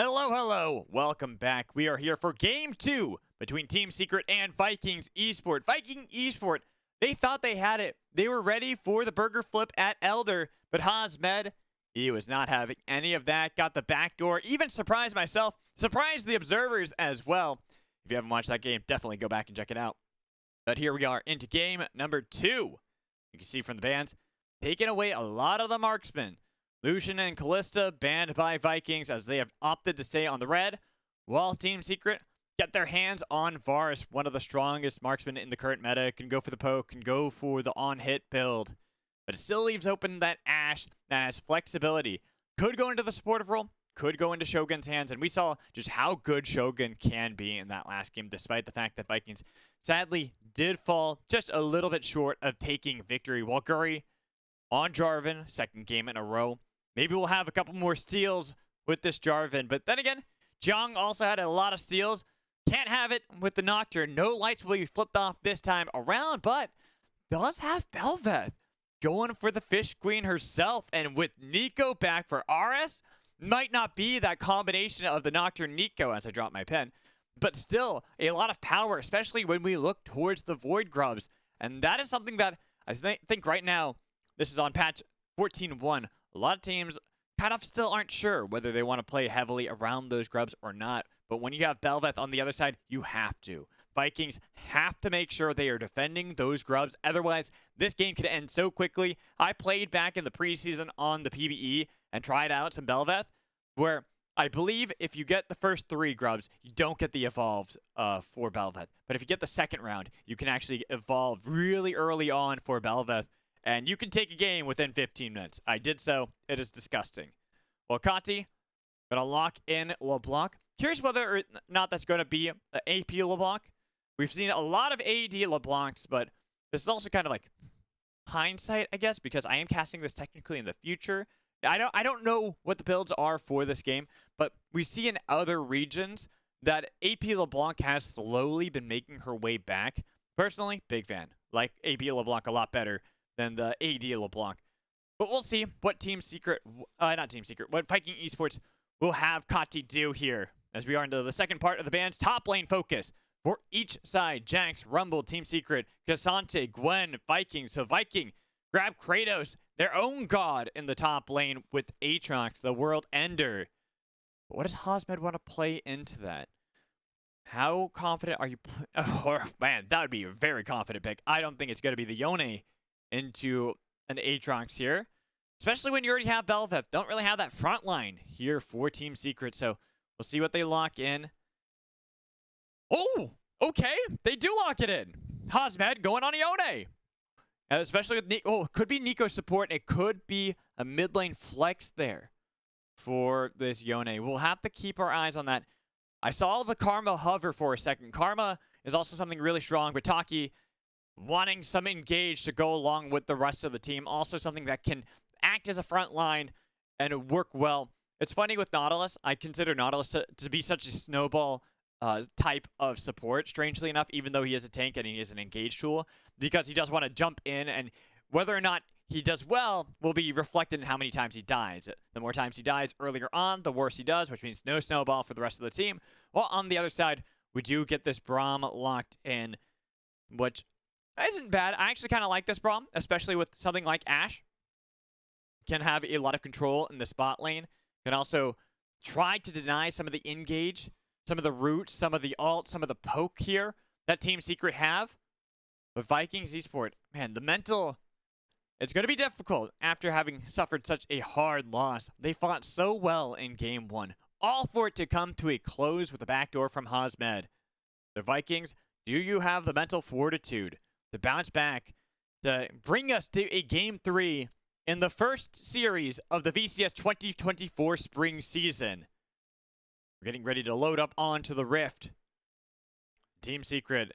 Hello, hello. Welcome back. We are here for Game 2 between Team Secret and Vikings Esports. Viking Esports, they thought they had it. They were ready for the burger flip at Elder, but Hasmed, he was not having any of that. Got the backdoor, even surprised myself, surprised the observers as well. If you haven't watched that game, definitely go back and check it out. But here we are into game number 2. You can see from the bans, taking away a lot of the marksmen. Lucian and Callista banned by Vikings as they have opted to stay on the red, while Team Secret get their hands on Varus, one of the strongest marksmen in the current meta. Can go for the poke, can go for the on-hit build. But it still leaves open that Ashe that has flexibility. Could go into the supportive role, could go into Shogun's hands, and we saw just how good Shogun can be in that last game, despite the fact that Vikings sadly did fall just a little bit short of taking victory, while Gury on Jarvan, second game in a row. Maybe we'll have a couple more steals with this Jarvan. But then again, Qiang also had a lot of steals. Can't have it with the Nocturne. No lights will be flipped off this time around, but does have Bel'Veth going for the Fish Queen herself. And with Nico back for Aress, might not be that combination of the Nocturne Nico as I drop my pen, but still a lot of power, especially when we look towards the Void Grubs. And that is something that I think right now, this is on patch 14.1. A lot of teams kind of still aren't sure whether they want to play heavily around those grubs or not. But when you have Bel'Veth on the other side, you have to. Vikings have to make sure they are defending those grubs. Otherwise, this game could end so quickly. I played back in the preseason on the PBE and tried out some Bel'Veth, where I believe if you get the first 3 grubs, you don't get the evolves for Bel'Veth. But if you get the second round, you can actually evolve really early on for Bel'Veth. And you can take a game within 15 minutes. I did so. It is disgusting. Well, Kati, going to lock in LeBlanc. Curious whether or not that's going to be an AP LeBlanc. We've seen a lot of AD LeBlancs, but this is also kind of like hindsight, I guess, because I am casting this technically in the future. I don't know what the builds are for this game, but we see in other regions that AP LeBlanc has slowly been making her way back. Personally, big fan. Like AP LeBlanc a lot better than the AD LeBlanc. But we'll see what Team Secret, not Team Secret, what Viking Esports will have Kati do here. As we are into the second part of the band's top lane focus. For each side, Jax, Rumble, Team Secret, Cassante, Gwen, Vikings. So Viking grab Kratos, their own god, in the top lane with Aatrox, the World Ender. But what does Hasmed want to play into that? How confident are you? Oh, man, that would be a very confident pick. I don't think it's going to be the Yone into an Aatrox here, especially when you already have Bel'Veth. Don't really have that front line here for Team Secret, so we'll see what they lock in. Oh, okay, they do lock it in. Hasmed going on Yone, especially with it could be Nico support. It could be a mid lane flex there for this Yone. We'll have to keep our eyes on that. I saw the Karma hover for a second. Karma is also something really strong, but Taki wanting some engage to go along with the rest of the team. Also something that can act as a front line and work well. It's funny with Nautilus. I consider Nautilus to be such a snowball type of support, strangely enough, even though he is a tank and he is an engage tool, because he does want to jump in, and whether or not he does well will be reflected in how many times he dies. The more times he dies earlier on, the worse he does, which means no snowball for the rest of the team. While on the other side, we do get this Braum locked in, which isn't bad. I actually kind of like this Braum, especially with something like Ashe. Can have a lot of control in the spot lane. Can also try to deny some of the engage, some of the roots, some of the ult, some of the poke here that Team Secret have. But Vikings Esports, man, the mental, it's going to be difficult after having suffered such a hard loss. They fought so well in Game 1. All for it to come to a close with a backdoor from Hasmed. The Vikings, do you have the mental fortitude to bounce back, to bring us to a Game 3 in the first series of the VCS 2024 spring season? We're getting ready to load up onto the Rift. Team Secret,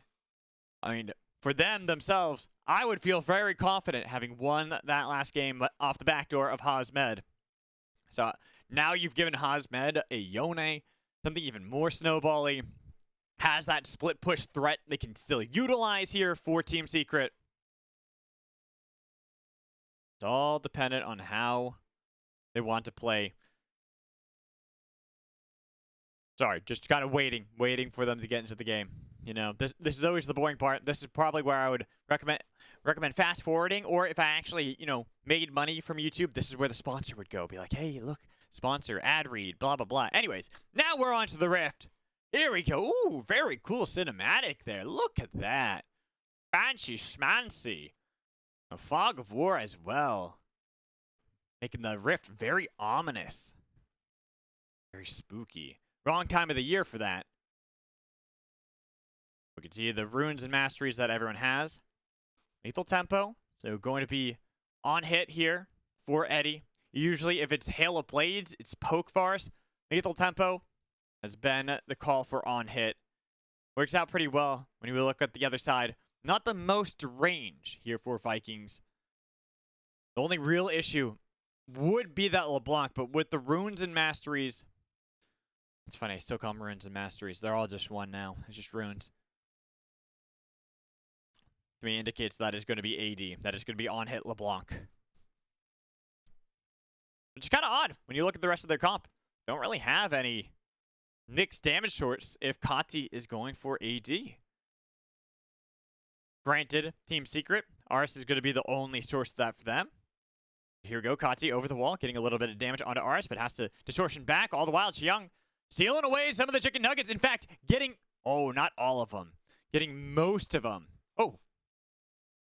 I mean, for them themselves, I would feel very confident having won that last game off the backdoor of Hasmed. So now you've given Hasmed a Yone, something even more snowbally. Has that split push threat they can still utilize here for Team Secret. It's all dependent on how they want to play. Sorry, just kind of waiting for them to get into the game. You know, this is always the boring part. This is probably where I would recommend fast forwarding, or if I actually, you know, made money from YouTube, this is where the sponsor would go. Be like, hey, look, sponsor, ad read, blah, blah, blah. Anyways, now we're on to the Rift. Here we go. Ooh, very cool cinematic there. Look at that. Fancy schmancy. A fog of war as well. Making the Rift very ominous. Very spooky. Wrong time of the year for that. We can see the runes and masteries that everyone has. Lethal tempo. So going to be on hit here for Eddie. Usually if it's Hail of Blades, it's poke farce. Lethal tempo has been the call for on hit. Works out pretty well when you look at the other side. Not the most range here for Vikings. The only real issue would be that LeBlanc, but with the runes and masteries, it's funny, I still call them runes and masteries. They're all just one now. It's just runes. To me, indicates that is going to be AD. That is going to be on hit LeBlanc. Which is kind of odd when you look at the rest of their comp. Don't really have any Nyx damage sorts if Kati is going for AD. Granted, Team Secret, Aress is going to be the only source of that for them. Here we go, Kati over the wall, getting a little bit of damage onto Aress, but has to distortion back. All the while, Qiang stealing away some of the chicken nuggets. In fact, getting, oh, not all of them. Getting most of them. Oh,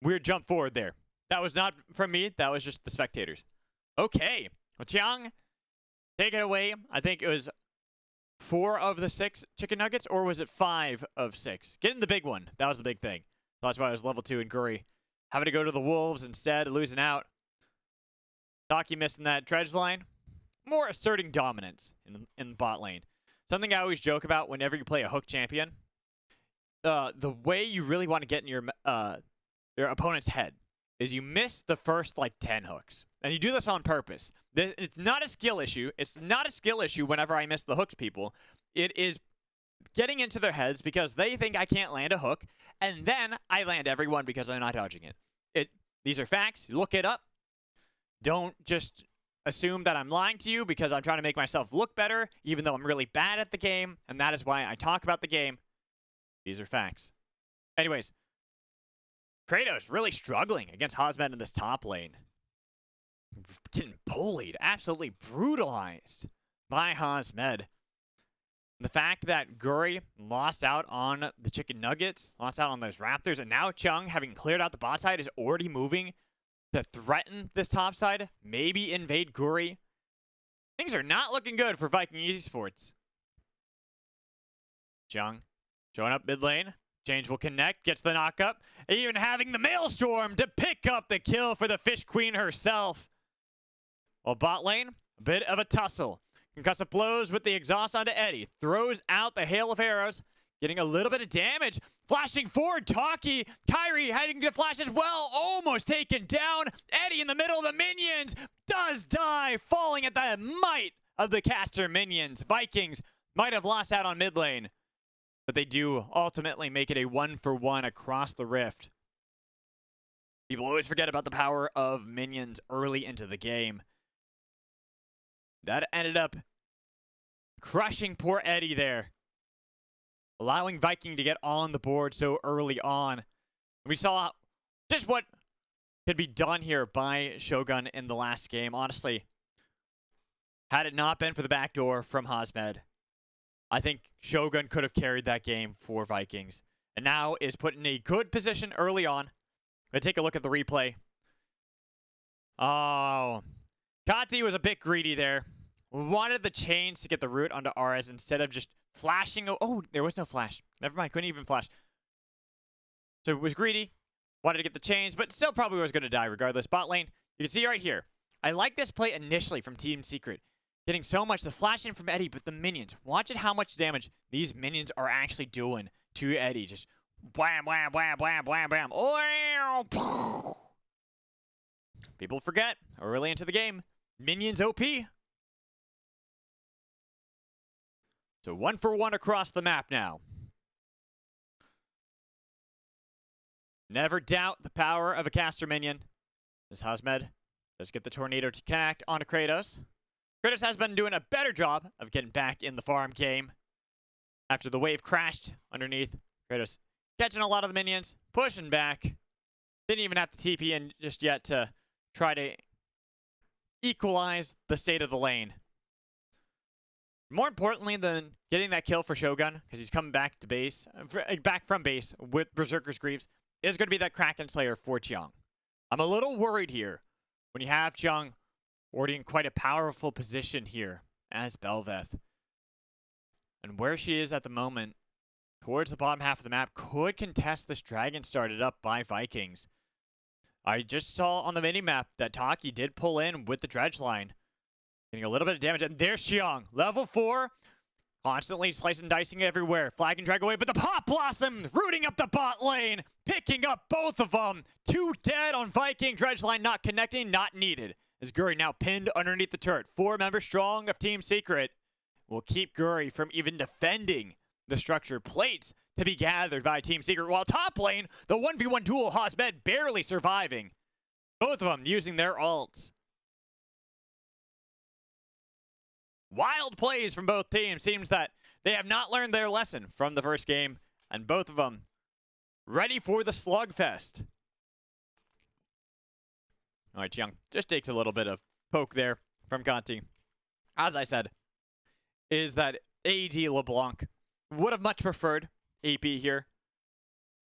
weird jump forward there. That was not from me. That was just the spectators. Okay, well, Qiang, take it away. I think it was 4 of the 6 chicken nuggets, or was it 5 of 6? Getting the big one. That was the big thing. So that's why I was level 2 in Gury. Having to go to the Wolves instead, losing out. Taki missing that dredge line. More asserting dominance in the bot lane. Something I always joke about whenever you play a hook champion. The way you really want to get in your opponent's head is you miss the first, like, 10 hooks. And you do this on purpose. It's not a skill issue. It's not a skill issue whenever I miss the hooks, people. It is getting into their heads because they think I can't land a hook, and then I land everyone because I'm not dodging it. These are facts. Look it up. Don't just assume that I'm lying to you because I'm trying to make myself look better, even though I'm really bad at the game, and that is why I talk about the game. These are facts. Anyways, Kratos really struggling against Hasmed in this top lane. Getting bullied, absolutely brutalized by Hasmed. The fact that Gury lost out on the chicken nuggets, lost out on those raptors, and now Qiang, having cleared out the bot side, is already moving to threaten this top side, maybe invade Gury. Things are not looking good for Viking Esports. Qiang showing up mid lane. Change will connect, gets the knock up, even having the Maelstrom to pick up the kill for the Fish Queen herself. Well, bot lane, a bit of a tussle. Concussive blows with the exhaust onto Eddie. Throws out the hail of arrows. Getting a little bit of damage. Flashing forward, Taki. Kairi heading to flash as well. Almost taken down. Eddie in the middle of the minions. Does die. Falling at the might of the caster minions. Vikings might have lost out on mid lane. But they do ultimately make it a 1-for-1 across the rift. People always forget about the power of minions early into the game. That ended up crushing poor Eddie there. Allowing Viking to get on the board so early on. We saw just what could be done here by Shogun in the last game. Honestly, had it not been for the backdoor from Hasmed, I think Shogun could have carried that game for Vikings. And now is put in a good position early on. Let's take a look at the replay. Oh, Kati was a bit greedy there. Wanted the chains to get the root onto Aress instead of just flashing. Oh, there was no flash. Never mind, couldn't even flash. So it was greedy. Wanted to get the chains, but still probably was going to die regardless. Bot lane, you can see right here. I like this play initially from Team Secret. Getting so much, the flash in from Eddie, but the minions. Watch it how much damage these minions are actually doing to Eddie. Just wham, wham, wham, wham, wham, wham. Oh, people forget early into the game, minions OP. So 1-for-1 across the map now. Never doubt the power of a caster minion. This Hasmed does get the tornado to connect onto Kratos. Kratos has been doing a better job of getting back in the farm game. After the wave crashed underneath, Kratos catching a lot of the minions, pushing back. Didn't even have to TP in just yet to try to equalize the state of the lane. More importantly than getting that kill for Shogun, because he's coming back to base, back from base with Berserker's Greaves, is going to be that Kraken Slayer for Qiang. I'm a little worried here when you have Qiang already in quite a powerful position here as Bel'Veth. And where she is at the moment, towards the bottom half of the map, could contest this dragon started up by Vikings. I just saw on the minimap that Taki did pull in with the dredge line, getting a little bit of damage. And there's Qiang, level 4, constantly slicing and dicing everywhere. Flag and drag away, but the Pop Blossom rooting up the bot lane, picking up both of them. 2 dead on Viking, dredge line not connecting, not needed. As Gury now pinned underneath the turret. 4 members strong of Team Secret will keep Gury from even defending the structure. Plates to be gathered by Team Secret, while top lane, the 1v1 duel, Hasmed barely surviving. Both of them using their ults. Wild plays from both teams. Seems that they have not learned their lesson from the first game, and both of them ready for the slugfest. All right, Qiang just takes a little bit of poke there from Kati. As I said, is that AD LeBlanc would have much preferred AP here.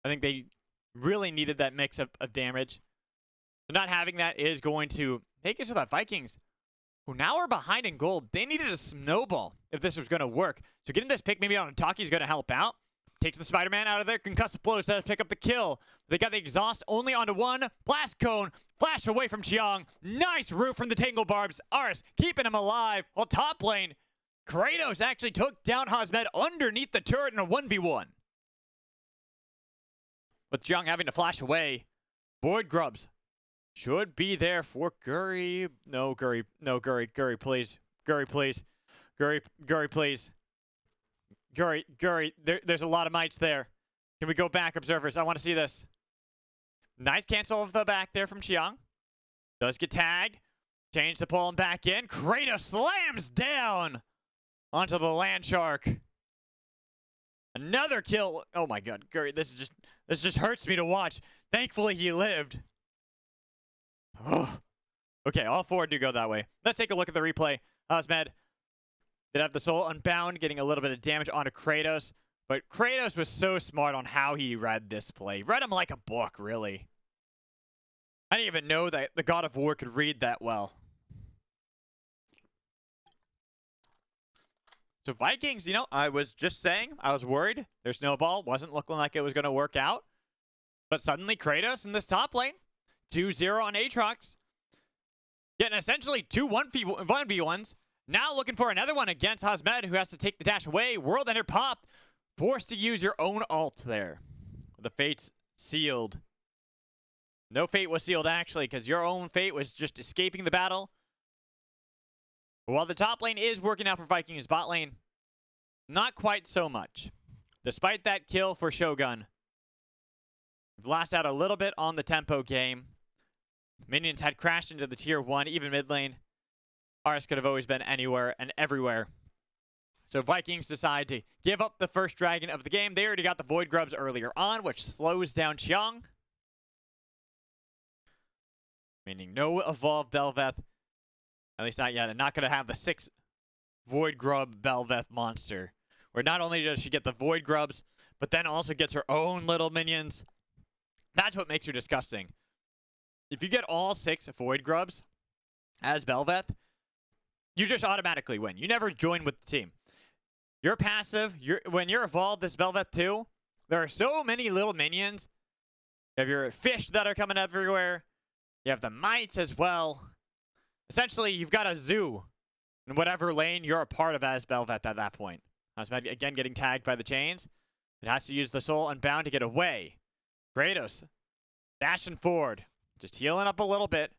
I think they really needed that mix of damage. So not having that is going to make it so that Vikings, who now are behind in gold, they needed a snowball if this was going to work. So getting this pick maybe on Taki is going to help out. Takes the Spider-Man out of there. Concussive blows to pick up the kill. They got the exhaust only onto one. Blast cone. Flash away from Qiang. Nice root from the Tangle Barbs. Aress keeping him alive. While top lane, Kratos actually took down Hasmed underneath the turret in a 1v1. With Qiang having to flash away, Void Grubs should be there for Gury. No, Gury. No, Gury. Gury, please. Gury, please. Gury, please. Gury, there's a lot of mites there. Can we go back, observers? I want to see this. Nice cancel of the back there from Qiang. Does get tagged. Change to pull him back in. Kratos slams down onto the land shark. Another kill. Oh my god, Gury, this just hurts me to watch. Thankfully he lived. Oh. Okay, all 4 do go that way. Let's take a look at the replay. Hasmed did have the soul unbound, getting a little bit of damage onto Kratos. But Kratos was so smart on how he read this play. Read him like a book, really. I didn't even know that the God of War could read that well. So Vikings, you know, I was just saying, I was worried. Their snowball wasn't looking like it was going to work out. But suddenly Kratos in this top lane, 2-0 on Aatrox, getting essentially 2 1v1s. Now looking for another one against Hasmed, who has to take the dash away. World Ender pop. Forced to use your own ult there. The fate's sealed. No fate was sealed, actually, because your own fate was just escaping the battle. But while the top lane is working out for Vikings, bot lane, not quite so much. Despite that kill for Shogun, we've lost out a little bit on the tempo game. Minions had crashed into the tier 1, even mid lane. Aress could have always been anywhere and everywhere. So Vikings decide to give up the first dragon of the game. They already got the Void Grubs earlier on, which slows down Qiang. Meaning no evolved Bel'Veth. At least not yet. And not going to have the 6 Void Grub Bel'Veth monster. Where not only does she get the Void Grubs, but then also gets her own little minions. That's what makes her disgusting. If you get all 6 Void Grubs as Bel'Veth, you just automatically win. You never join with the team. You're passive. When you're evolved this Bel'Veth too, there are so many little minions. You have your fish that are coming everywhere. You have the mites as well. Essentially, you've got a zoo in whatever lane you're a part of as Bel'Veth at that point. Hasmed again getting tagged by the chains. It has to use the soul unbound to get away. Kratos dashing forward. Just healing up a little bit.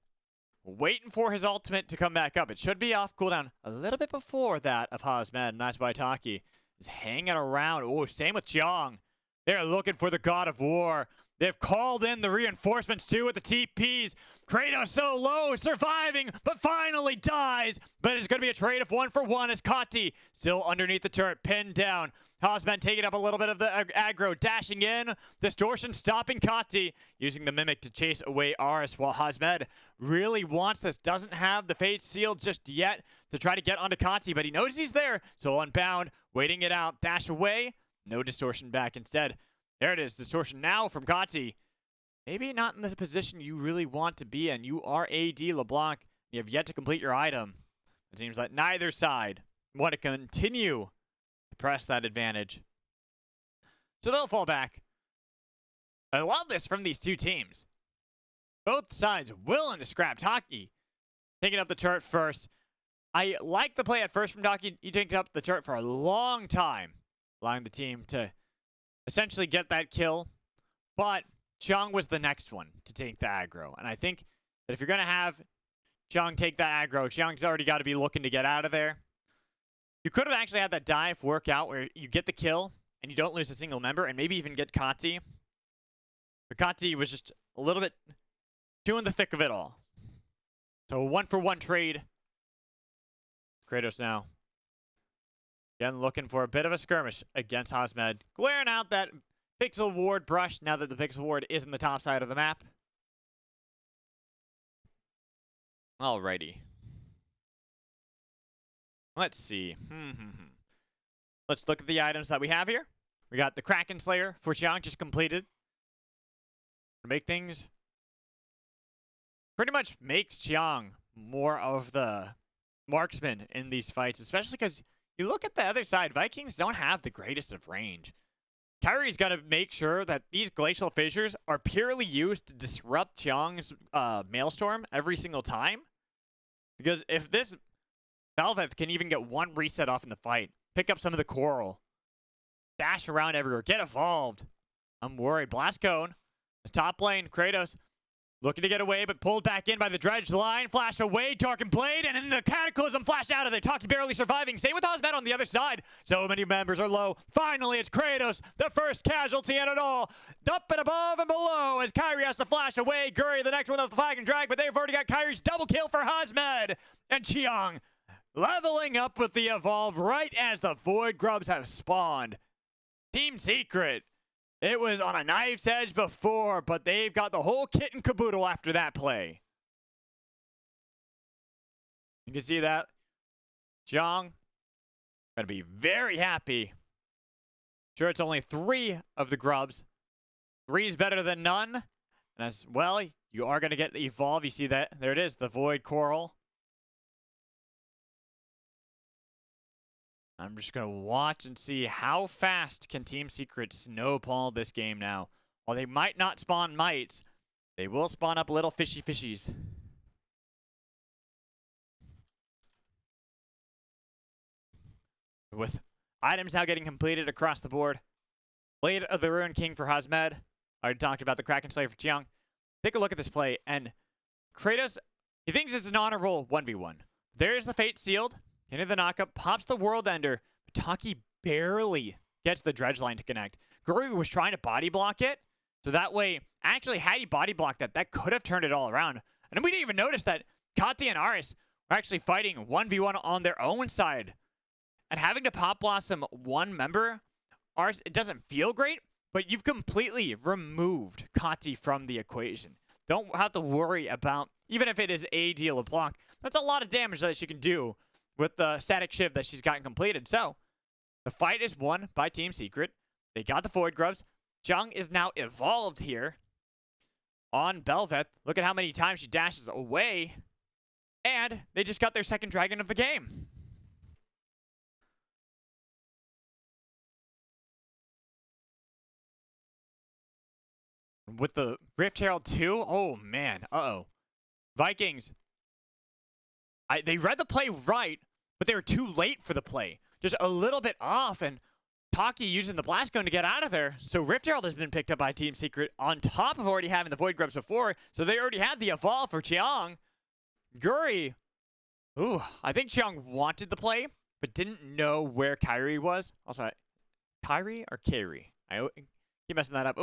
Waiting for his ultimate to come back up. It should be off cooldown a little bit before that of Hasmed, and that's why Taki is hanging around. Oh, same with Qiang. They're looking for the God of War. They've called in the reinforcements too with the TPs. Kratos so low, surviving, but finally dies. But it's going to be a trade of 1-for-1 as Kati still underneath the turret, pinned down. Hasmed taking up a little bit of the aggro, dashing in. Distortion stopping Kati, using the Mimic to chase away Aress, while Hasmed really wants this. Doesn't have the Fate sealed just yet to try to get onto Kati, but he knows he's there. So Unbound, waiting it out. Dash away. No Distortion back instead. There it is. Distortion now from Kati. Maybe not in the position you really want to be in. You are AD LeBlanc. You have yet to complete your item. It seems like neither side want to continue to press that advantage. So they'll fall back. I love this from these two teams. Both sides willing to scrap Taki. Taking up the turret first. I like the play at first from Taki. He taking up the turret for a long time, allowing the team to essentially get that kill. But Qiang was the next one to take the aggro. And I think that if you're going to have Qiang take that aggro, Qiang's already got to be looking to get out of there. You could have actually had that dive work out where you get the kill and you don't lose a single member and maybe even get Kati. But Kati was just a little bit too in the thick of it all. So a 1-for-1 trade. Kratos now. Again, looking for a bit of a skirmish against Hasmed. Glaring out that Pixel Ward brush now that the Pixel Ward is in the top side of the map. Alrighty. Let's see. Let's look at the items that we have here. We got the Kraken Slayer for Qiang just completed. To make things pretty much makes Qiang more of the marksman in these fights, especially because you look at the other side, Vikings don't have the greatest of range. Kairi's got to make sure that these glacial fissures are purely used to disrupt Qiang's Maelstrom every single time. Because if this Velvet can even get one reset off in the fight, pick up some of the coral, dash around everywhere, get evolved, I'm worried. Blast Cone, the top lane, Kratos looking to get away, but pulled back in by the dredge line. Flash away, Darkened Blade, and in the Cataclysm, flash out of there. Taki barely surviving. Same with Hasmed on the other side. So many members are low. Finally, it's Kratos, the first casualty in it all. Up and above and below as Kairi has to flash away. Gury, the next one of the flag and drag, but they've already got Kairi's double kill for Hasmed. And Qiang leveling up with the evolve right as the Void Grubs have spawned. Team Secret. It was on a knife's edge before, but they've got the whole kit and caboodle after that play. You can see that. Qiang gonna be very happy. Sure, it's only 3 of the grubs. 3 is better than none. And as well, you are gonna get the evolve. You see that? There it is, the Void Coral. I'm just going to watch and see how fast can Team Secret snowball this game now. While they might not spawn mites, they will spawn up little fishy fishies. With items now getting completed across the board. Blade of the Ruined King for Hasmed. I already talked about the Kraken Slayer for Qiang. Take a look at this play, and Kratos, he thinks it's an honorable 1v1. There's the Fate sealed. Into the knockup, pops the World Ender. But Taki barely gets the dredge line to connect. Gury was trying to body block it. So that way, actually, had he body blocked that, that could have turned it all around. And we didn't even notice that Kati and Aress were actually fighting 1v1 on their own side. And having to pop blossom one member, Aress, it doesn't feel great, but you've completely removed Kati from the equation. Don't have to worry about, even if it is AD LeBlanc, that's a lot of damage that she can do with the static shiv that she's gotten completed. So, the fight is won by Team Secret. They got the Void Grubs. Qiang is now evolved here on Belveth. Look at how many times she dashes away. And they just got their second dragon of the game. With the Rift Herald 2, oh man, Vikings, they read the play right, but they were too late for the play. Just a little bit off, and Taki using the Blast Cone to get out of there. So Rift Herald has been picked up by Team Secret on top of already having the Void Grubs before. So they already had the Evolve for Qiang. Gury, I think Qiang wanted the play, but didn't know where Kairi was. Also, Kairi or Kairi? I keep messing that up.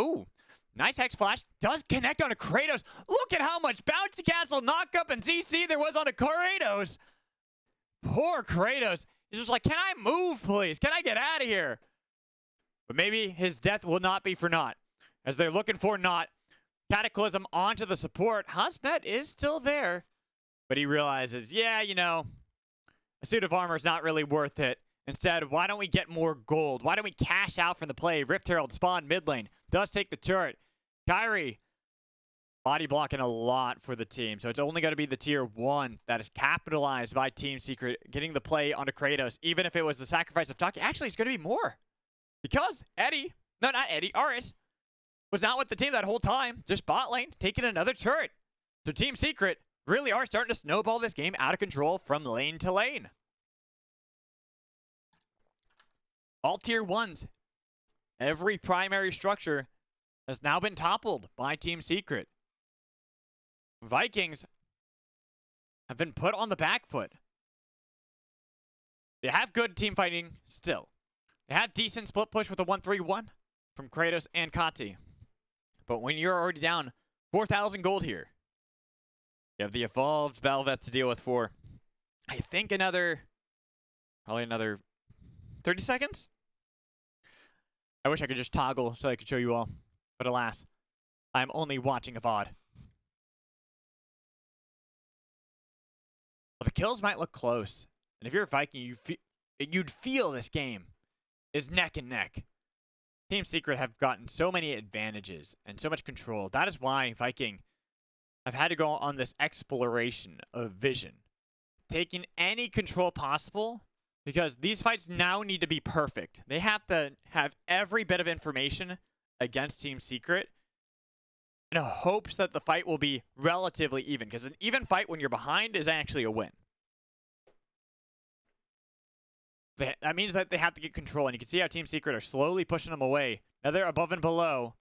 Nice Hex Flash. Does connect on a Kratos. Look at how much Bouncy Castle knockup and CC there was on a Kratos. Poor Kratos. He's just like, can I move, please? Can I get out of here? But maybe his death will not be for naught. As they're looking for naught. Cataclysm onto the support. Hasmed is still there. But he realizes, yeah, you know, a suit of armor is not really worth it. Instead, why don't we get more gold? Why don't we cash out from the play? Rift Herald spawn mid lane. Does take the turret. Kairi body blocking a lot for the team. So it's only going to be the tier 1 that is capitalized by Team Secret, getting the play onto Kratos. Even if it was the sacrifice of Taki. Actually, it's going to be more. Because Aress was not with the team that whole time. Just bot lane, taking another turret. So Team Secret really are starting to snowball this game out of control from lane to lane. All tier 1s. Every primary structure has now been toppled by Team Secret. Vikings have been put on the back foot. They have good team fighting still. They have decent split push with a 1-3-1 from Kratos and Kati. But when you're already down 4,000 gold here, you have the evolved Belveth to deal with for, I think, probably another 30 seconds? I wish I could just toggle so I could show you all. But alas, I'm only watching a VOD. Well, the kills might look close. And if you're a Viking, you'd feel this game is neck and neck. Team Secret have gotten so many advantages and so much control. That is why Viking have had to go on this exploration of vision. Taking any control possible, because these fights now need to be perfect. They have to have every bit of information against Team Secret in hopes that the fight will be relatively even. Because an even fight when you're behind is actually a win. That means that they have to get control. And you can see how Team Secret are slowly pushing them away. Now they're above and below.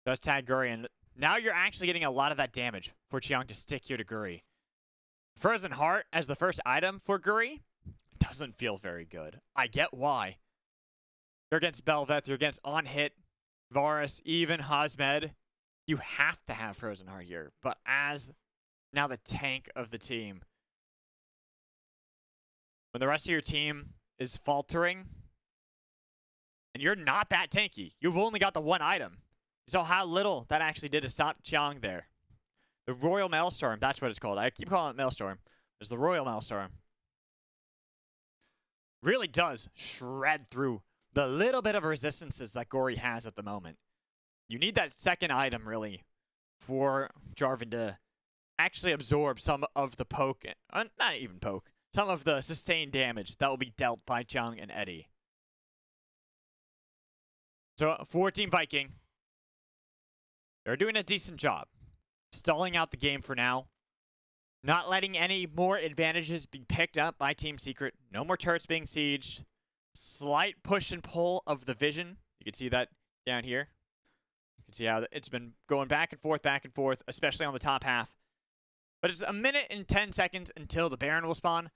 Does tag Gury. And now you're actually getting a lot of that damage for Qiang to stick here to Gury. Frozen Heart as the first item for Gury doesn't feel very good. I get why. You're against Belveth. You're against On Hit, Varus, even Hasmed. You have to have Frozen Heart here. But as now the tank of the team, when the rest of your team is faltering, and you're not that tanky, you've only got the one item. You saw how little that actually did to stop Qiang there. The Royal Maelstrom, that's what it's called. I keep calling it Maelstrom. It's the Royal Maelstrom. Really does shred through the little bit of resistances that Gury has at the moment. You need that second item, really, for Jarvan to actually absorb some of the poke. Not even poke. Some of the sustained damage that will be dealt by Qiang and Eddie. So, for Team Viking, they're doing a decent job. Stalling out the game for now. Not letting any more advantages be picked up by Team Secret. No more turrets being sieged. Slight push and pull of the vision. You can see that down here. You can see how it's been going back and forth, especially on the top half. But it's a minute and 10 seconds until the Baron will spawn.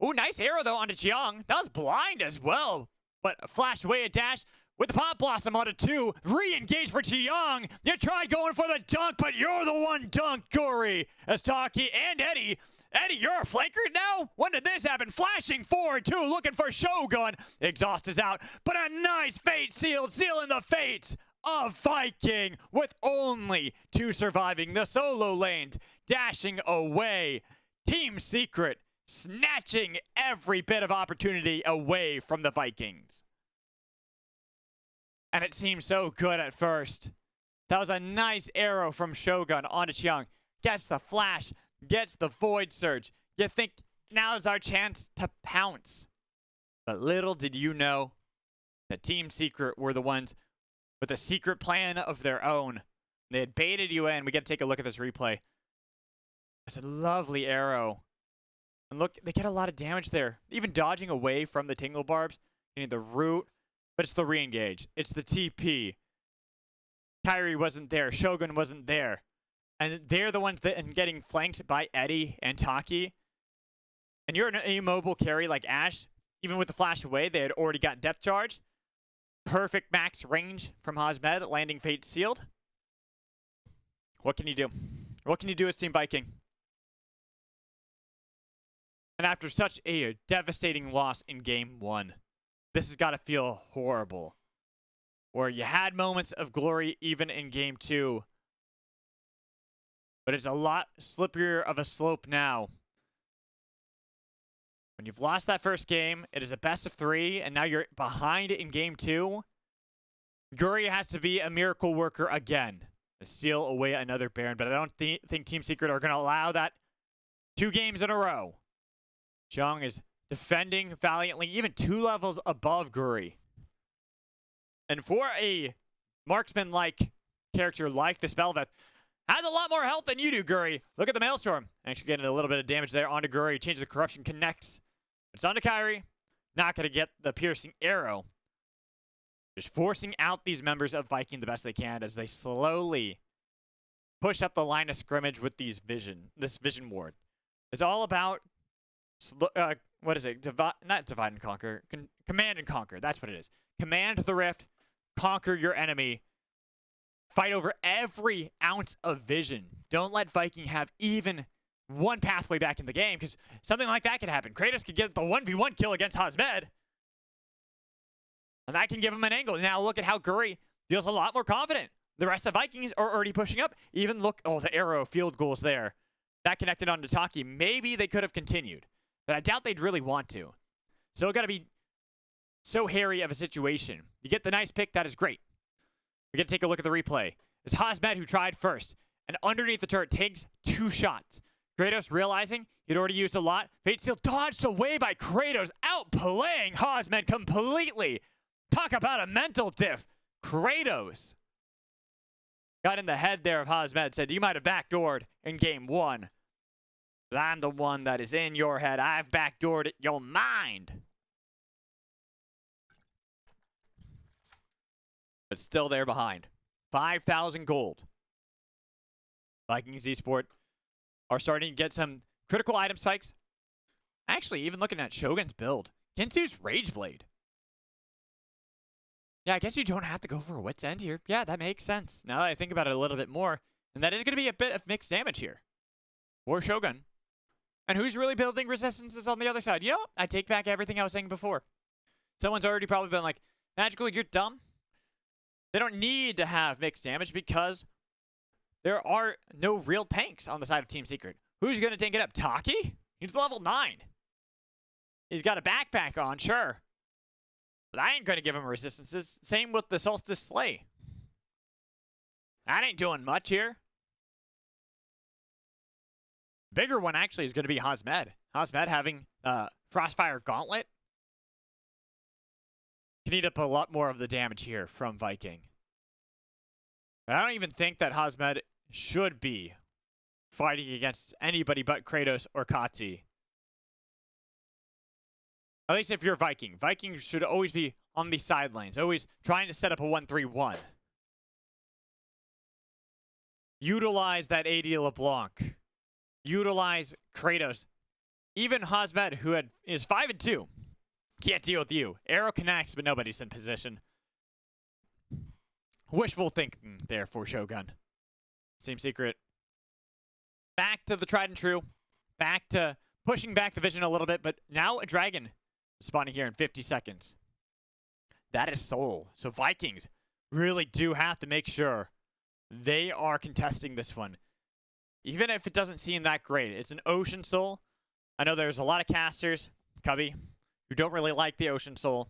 Ooh, nice arrow, though, onto Qiang. That was blind as well. But flashed away a dash with the Pop Blossom onto 2. Re-engage for Qiang. You tried going for the dunk, but you're the one dunk, Gury. As Taki and Eddie. Eddie, you're a flanker now? When did this happen? Flashing forward, too, looking for Shogun. Exhaust is out, but a nice fate sealed, sealing the fates of Viking with only 2 surviving. The solo lanes dashing away. Team Secret snatching every bit of opportunity away from the Vikings. And it seemed so good at first. That was a nice arrow from Shogun onto Qiang. Gets the flash, gets the Void Surge. You think now's our chance to pounce. But little did you know that Team Secret were the ones with a secret plan of their own. They had baited you in. We got to take a look at this replay. It's a lovely arrow. And look, they get a lot of damage there. Even dodging away from the Tingle Barbs. You need the root. But it's the re-engage. It's the TP. Kairi wasn't there. Shogun wasn't there. And they're the ones that are getting flanked by Eddie and Taki. And you're an immobile carry like Ashe. Even with the flash away, they had already got Death Charge. Perfect max range from Hasmed, landing Fate Sealed. What can you do? What can you do as Team Viking? And after such a devastating loss in Game 1, this has got to feel horrible. Or you had moments of glory even in Game 2. But it's a lot slipperier of a slope now. When you've lost that first game, it is a best of 3, and now you're behind in Game 2. Gury has to be a miracle worker again to steal away another Baron, but I don't think Team Secret are going to allow that 2 games in a row. Qiang is defending valiantly, even 2 levels above Gury. And for a marksman-like character like the Spellveth, has a lot more health than you do, Gury. Look at the Maelstrom. Actually getting a little bit of damage there onto Gury. Changes the corruption, connects. It's onto Kairi. Not going to get the piercing arrow. Just forcing out these members of Viking the best they can as they slowly push up the line of scrimmage with this vision ward. It's all about, what is it? Not divide and conquer. Command and conquer. That's what it is. Command the rift. Conquer your enemy. Fight over every ounce of vision. Don't let Viking have even one pathway back in the game, because something like that could happen. Kratos could get the 1v1 kill against Hasmed. And that can give him an angle. Now look at how Gury feels a lot more confident. The rest of Vikings are already pushing up. Even look, oh, the arrow field goals there. That connected onto Taki. Maybe they could have continued, but I doubt they'd really want to. Still got to be so hairy of a situation. You get the nice pick, that is great. We got to take a look at the replay. It's Hasmed who tried first, and underneath the turret takes 2 shots. Kratos realizing he'd already used a lot. Fate Seal dodged away by Kratos, outplaying Hasmed completely. Talk about a mental diff. Kratos got in the head there of Hasmed, said, you might have backdoored in Game 1. But I'm the one that is in your head. I've backdoored your mind. But still there behind. 5,000 gold. Vikings Esports are starting to get some critical item spikes. Actually, even looking at Shogun's build. Ginsu's Rageblade. Yeah, I guess you don't have to go for a Wit's End here. Yeah, that makes sense. Now that I think about it a little bit more. And that is going to be a bit of mixed damage here. For Shogun. And who's really building resistances on the other side? You know what? I take back everything I was saying before. Someone's already probably been like, Magical, you're dumb. They don't need to have mixed damage because there are no real tanks on the side of Team Secret. Who's going to tank it up? Taki? He's level 9. He's got a backpack on, sure. But I ain't going to give him resistances. Same with the Solstice Slay. That ain't doing much here. Bigger one actually is going to be Hasmed. Hasmed having Frostfire Gauntlet can eat up a lot more of the damage here from Viking. But I don't even think that Hasmed should be fighting against anybody but Kratos or Kati. At least if you're Viking. Vikings should always be on the sidelines, always trying to set up a 1-3-1. Utilize that AD LeBlanc. Utilize Kratos. Even Hasmed, who is 5-2. Can't deal with you. Arrow connects, but nobody's in position. Wishful thinking there for Shogun. Team Secret. Back to the tried and true. Back to pushing back the vision a little bit, but now a dragon spawning here in 50 seconds. That is Soul. So Vikings really do have to make sure they are contesting this one. Even if it doesn't seem that great. It's an Ocean Soul. I know there's a lot of casters, Cubby, who don't really like the Ocean Soul.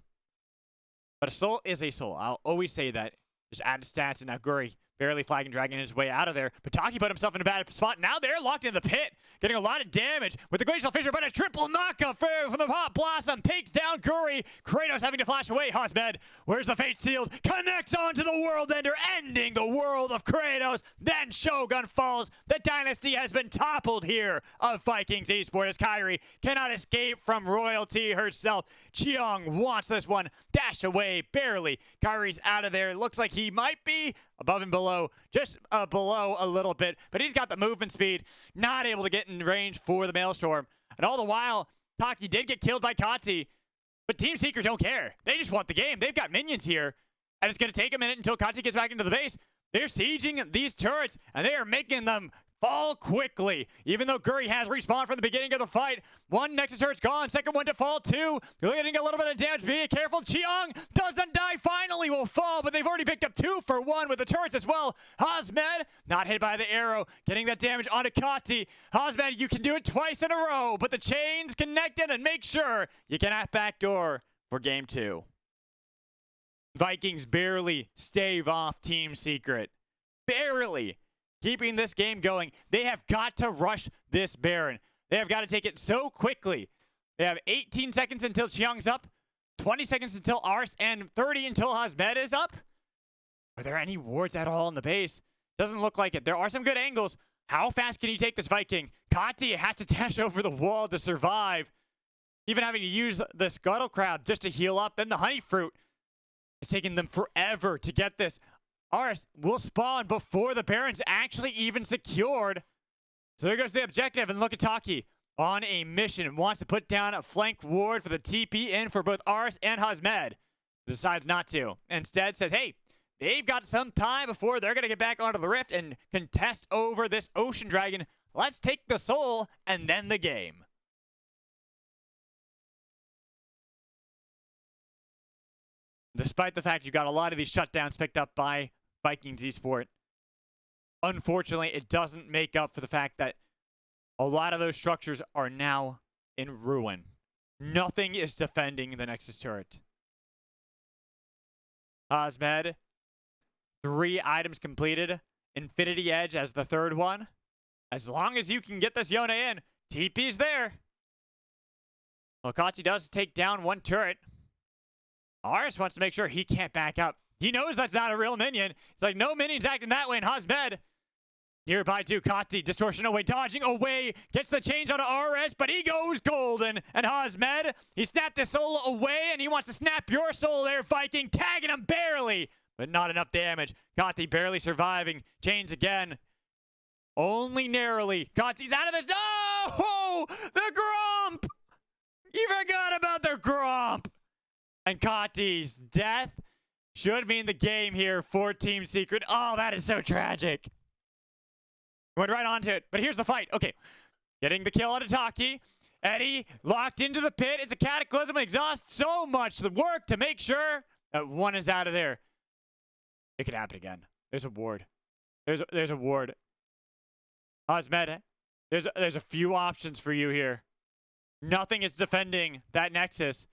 But a soul is a soul. I'll always say that. Just add stats, and now Gury barely flagging dragging his way out of there. But Taki put himself in a bad spot. Now they're locked in the pit, getting a lot of damage with the Glacial Fissure, but a triple knockup from the Hot Blossom takes down Gury. Kratos having to flash away. Hasmed, where's the Fate Sealed? Connects onto the World Ender, ending the world of Kratos. Then Shogun falls. The dynasty has been toppled here of Vikings Esports as Kairi cannot escape from royalty herself. Qiang wants this one. Dash away, barely. Kairi's out of there. Looks like he might be above and below, just below a little bit, but he's got the movement speed, not able to get in range for the Maelstrom. And all the while, Taki did get killed by Kati, but Team Secret don't care. They just want the game. They've got minions here, and it's going to take a minute until Kati gets back into the base. They're sieging these turrets, and they are making them fall quickly. Even though Gury has respawned from the beginning of the fight. One Nexus turret's gone. Second one to fall. Two. They're getting a little bit of damage. Be careful. Qiang doesn't die. Finally will fall, but they've already picked up 2 for 1 with the turrets as well. Hasmed, not hit by the arrow. Getting that damage onto Kati. Hasmed, you can do it twice in a row, but the chain's connected, and make sure you can backdoor for game 2. Vikings barely stave off Team Secret. Barely. Keeping this game going. They have got to rush this Baron. They have got to take it so quickly. They have 18 seconds until Qiang's up, 20 seconds until Aress, and 30 until Hasmed is up. Are there any wards at all in the base? Doesn't look like it. There are some good angles. How fast can he take this Viking? Kati has to dash over the wall to survive. Even having to use the Scuttle Crab just to heal up. Then the Honey Fruit. It's taking them forever to get this. Aress will spawn before the Baron's actually even secured. So there goes the objective, and look at Taki on a mission. Wants to put down a flank ward for the TP in for both Aress and Hasmed. Decides not to. Instead says, hey, they've got some time before they're going to get back onto the rift and contest over this Ocean Dragon. Let's take the soul and then the game. Despite the fact you got a lot of these shutdowns picked up by Vikings Esports, unfortunately, it doesn't make up for the fact that a lot of those structures are now in ruin. Nothing is defending the Nexus turret. Hasmed, 3 items completed. Infinity Edge as the 3rd one. As long as you can get this Yone in, TP's there. Well, Kati does take down 1 turret. Aress wants to make sure he can't back up. He knows that's not a real minion. He's like, no minions acting that way in Hasmed. Nearby to Kati, distortion away, dodging away, gets the change on Aress, but he goes golden. And Hasmed, he snapped his soul away, and he wants to snap your soul there, Viking, tagging him barely, but not enough damage. Kati barely surviving, chains again. Only narrowly. Kati's out of this. No! The Grump! You forgot about the Grump! And Kati's death should mean the game here for Team Secret. Oh, that is so tragic. Went right onto it. But here's the fight. Okay. Getting the kill onto Taki. Eddie locked into the pit. It's a cataclysm. Exhausts so much the work to make sure that 1 is out of there. It could happen again. There's a ward. There's a ward. Hasmed, there's a few options for you here. Nothing is defending that Nexus.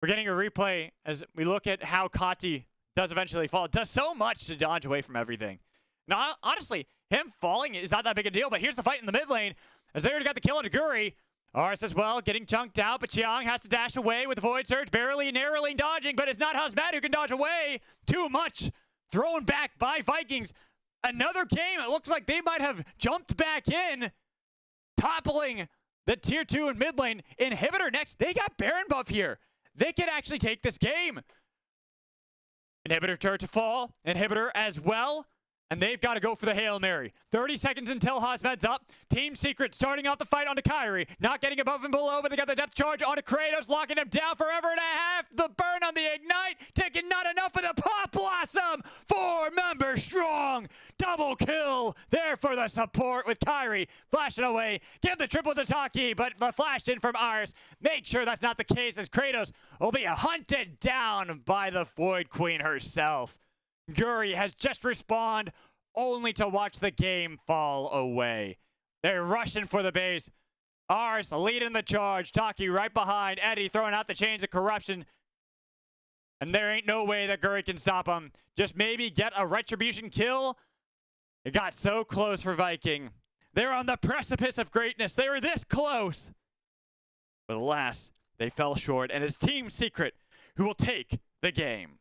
We're getting a replay as we look at how Kati does eventually fall. It does so much to dodge away from everything. Now, honestly, him falling is not that big a deal, but here's the fight in the mid lane as they already got the kill on Gury. Aress as well, getting chunked out, but Qiang has to dash away with the Void Surge, barely, narrowly dodging, but it's not Hasmed who can dodge away. Too much thrown back by Vikings. Another game, it looks like they might have jumped back in, toppling the tier 2 in mid lane. Inhibitor next, they got Baron buff here. They could actually take this game. Inhibitor turret to fall. Inhibitor as well. And they've got to go for the Hail Mary. 30 seconds until Hasmed's up. Team Secret starting out the fight onto Kairi. Not getting above and below, but they got the depth charge onto Kratos, locking him down forever and a half. The burn on the Ignite. Taking not enough of the Pop Blossom. 4 members strong. Double kill there for the support with Kairi. Flashing away. Give the triple to Taki, but the flash in from Aress. Make sure that's not the case as Kratos will be hunted down by the Void Queen herself. Gury has just respawned only to watch the game fall away. They're rushing for the base. Aress leading the charge. Taki right behind. Eddie throwing out the chains of corruption. And there ain't no way that Gury can stop him. Just maybe get a retribution kill. It got so close for Viking. They're on the precipice of greatness. They were this close. But alas, they fell short. And it's Team Secret who will take the game.